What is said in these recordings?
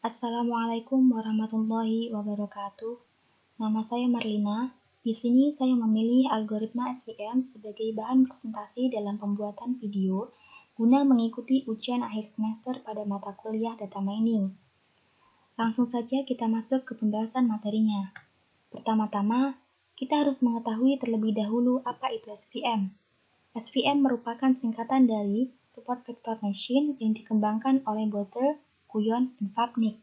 Assalamualaikum warahmatullahi wabarakatuh. Nama saya Marlina. Di sini saya memilih algoritma SVM sebagai bahan presentasi dalam pembuatan video guna mengikuti ujian akhir semester pada mata kuliah data mining. Langsung saja kita masuk ke pembahasan materinya. Pertama-tama, kita harus mengetahui terlebih dahulu apa itu SVM. SVM merupakan singkatan dari Support Vector Machine yang dikembangkan oleh Bowser, Kuyon, dan Vapnik.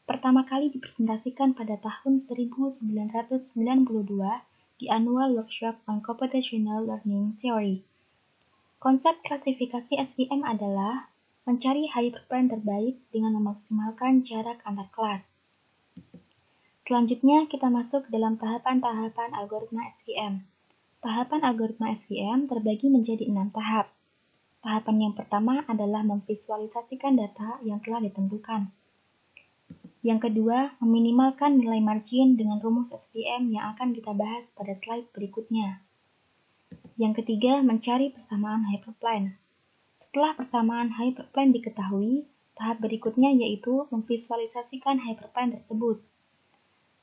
Pertama kali dipresentasikan pada tahun 1992 di Annual Workshop on Computational Learning Theory. Konsep klasifikasi SVM adalah mencari hyperplane terbaik dengan memaksimalkan jarak antar kelas. Selanjutnya kita masuk dalam tahapan-tahapan algoritma SVM. Tahapan algoritma SVM terbagi menjadi 6 tahap. Tahapan yang pertama adalah memvisualisasikan data yang telah ditentukan. Yang kedua, meminimalkan nilai margin dengan rumus SVM yang akan kita bahas pada slide berikutnya. Yang ketiga, mencari persamaan hyperplane. Setelah persamaan hyperplane diketahui, tahap berikutnya yaitu memvisualisasikan hyperplane tersebut.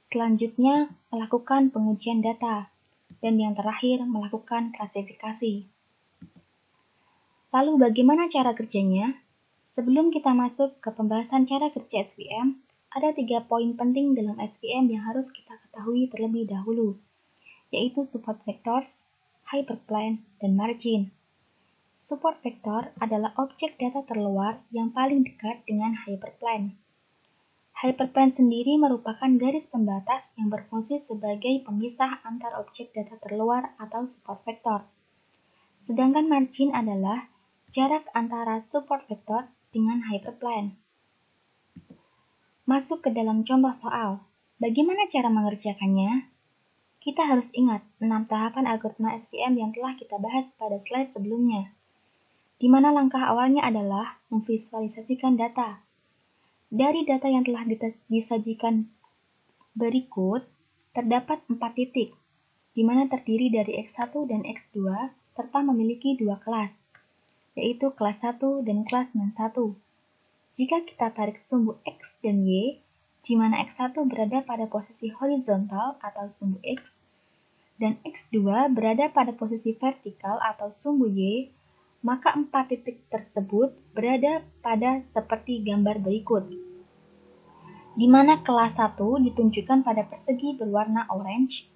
Selanjutnya, melakukan pengujian data. Dan yang terakhir, melakukan klasifikasi. Lalu bagaimana cara kerjanya? Sebelum kita masuk ke pembahasan cara kerja SVM, ada 3 poin penting dalam SVM yang harus kita ketahui terlebih dahulu, yaitu support vectors, hyperplane, dan margin. Support vector adalah objek data terluar yang paling dekat dengan hyperplane. Hyperplane sendiri merupakan garis pembatas yang berfungsi sebagai pemisah antar objek data terluar atau support vector. Sedangkan margin adalah jarak antara support vector dengan hyperplane. Masuk ke dalam contoh soal. Bagaimana cara mengerjakannya? Kita harus ingat 6 tahapan algoritma SVM yang telah kita bahas pada slide sebelumnya, di mana langkah awalnya adalah memvisualisasikan data. Dari data yang telah disajikan berikut, terdapat 4 titik, di mana terdiri dari X1 dan X2, serta memiliki 2 kelas, yaitu kelas 1 dan kelas -1. Jika kita tarik sumbu X dan Y, di mana X1 berada pada posisi horizontal atau sumbu X, dan X2 berada pada posisi vertikal atau sumbu Y, maka 4 titik tersebut berada pada seperti gambar berikut, di mana kelas 1 ditunjukkan pada persegi berwarna orange,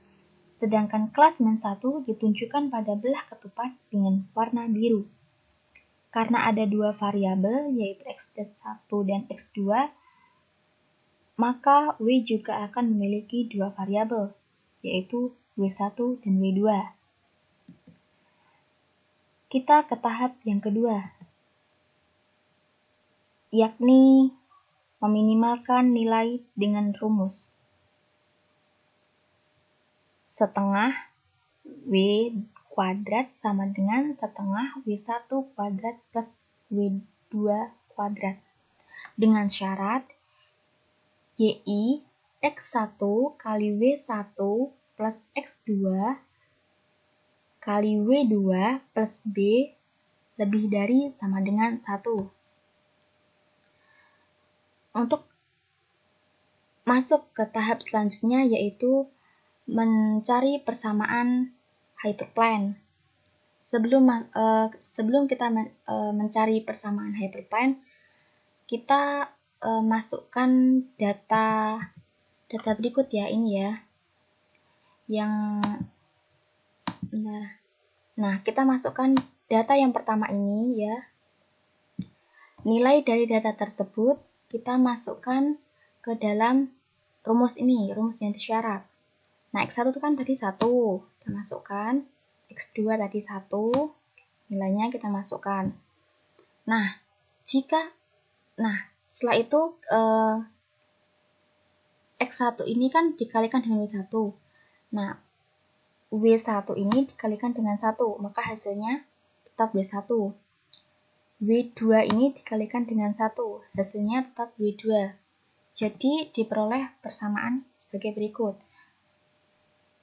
sedangkan kelas -1 ditunjukkan pada belah ketupat dengan warna biru. Karena ada 2 variabel, yaitu X1 dan X2, maka W juga akan memiliki 2 variabel, yaitu W1 dan W2. Kita ke tahap yang kedua, yakni meminimalkan nilai dengan rumus setengah W kuadrat sama dengan setengah W1 kuadrat plus W2 kuadrat. Dengan syarat YI X1 kali W1 plus X2 kali W2 plus B lebih dari sama dengan 1. Untuk masuk ke tahap selanjutnya yaitu mencari persamaan hyperplane. Sebelum kita mencari persamaan hyperplane, kita masukkan data berikut ya, ini ya. Nah, kita masukkan data yang pertama ini ya. Nilai dari data tersebut kita masukkan ke dalam rumus ini, rumus yang syarat. Nah, X1 itu kan tadi 1, kita masukkan. X2 tadi 1, nilainya kita masukkan. Nah, setelah itu X1 ini kan dikalikan dengan W1. Nah, W1 ini dikalikan dengan 1, maka hasilnya tetap W1. W2 ini dikalikan dengan 1, hasilnya tetap W2. Jadi, diperoleh persamaan sebagai berikut.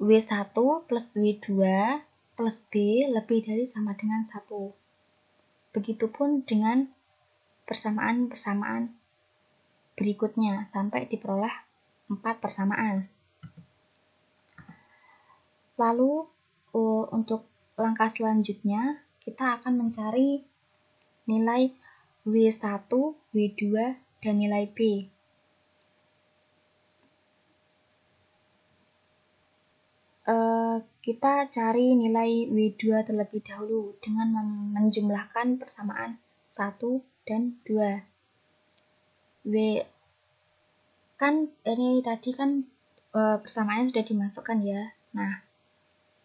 W1 plus W2 plus B lebih dari sama dengan 1. Begitupun dengan persamaan berikutnya sampai diperoleh 4 persamaan. Lalu untuk langkah selanjutnya kita akan mencari nilai W1, W2, dan nilai B. Kita cari nilai W2 terlebih dahulu dengan menjumlahkan persamaan 1 dan 2. Ini tadi kan persamaannya sudah dimasukkan ya. Nah,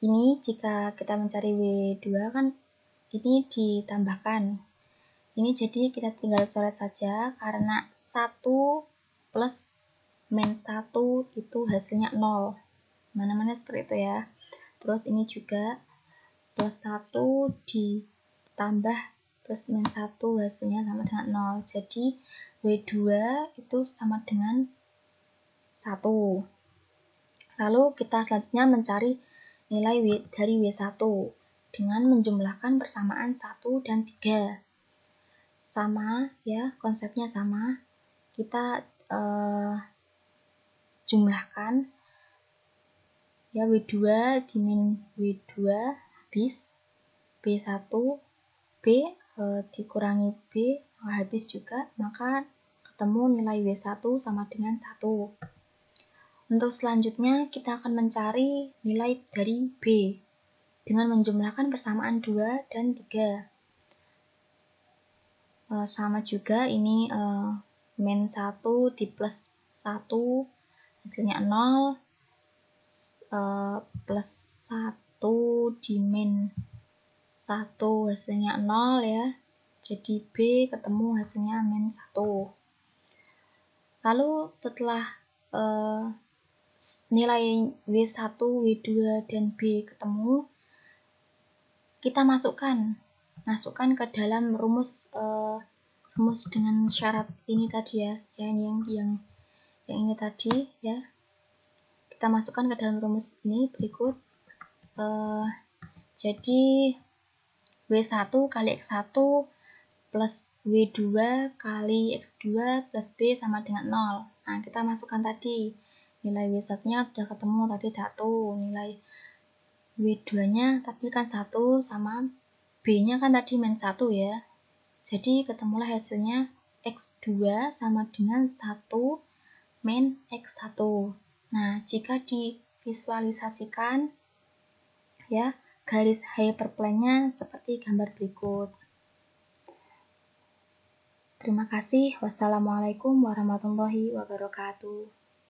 ini jika kita mencari W2 kan ini ditambahkan. Ini jadi kita tinggal coret saja karena 1 plus min 1 itu hasilnya 0. Mana-mana seperti itu ya. Terus ini juga plus 1 ditambah plus min 1 hasilnya sama dengan 0. Jadi W2 itu sama dengan 1. Lalu kita selanjutnya mencari nilai dari W1 dengan menjumlahkan persamaan 1 dan 3. Sama ya, konsepnya sama. Kita jumlahkan ya W2 dimin W2 habis B1 B dikurangi B habis juga, maka ketemu nilai W1 sama dengan 1. Untuk selanjutnya kita akan mencari nilai dari B dengan menjumlahkan persamaan 2 dan 3. Sama juga ini min 1 di plus 1 hasilnya 0, plus 1 di min 1 hasilnya 0 ya. Jadi B ketemu hasilnya min 1. Lalu setelah nilai W1, W2, dan B ketemu, kita masukkan ke dalam rumus dengan syarat ini tadi ya, yang ini tadi ya. Kita masukkan ke dalam rumus ini berikut. Jadi W1 kali X1 plus W2 kali X2 plus B sama dengan 0. Nah, kita masukkan tadi. Nilai W1-nya sudah ketemu tadi 1. Nilai W2-nya tadi kan 1 sama B-nya kan tadi min 1 ya. Jadi ketemulah hasilnya X2 sama dengan 1 min X1. Nah, jika divisualisasikan ya, garis hyperplane-nya seperti gambar berikut. Terima kasih. Wassalamualaikum warahmatullahi wabarakatuh.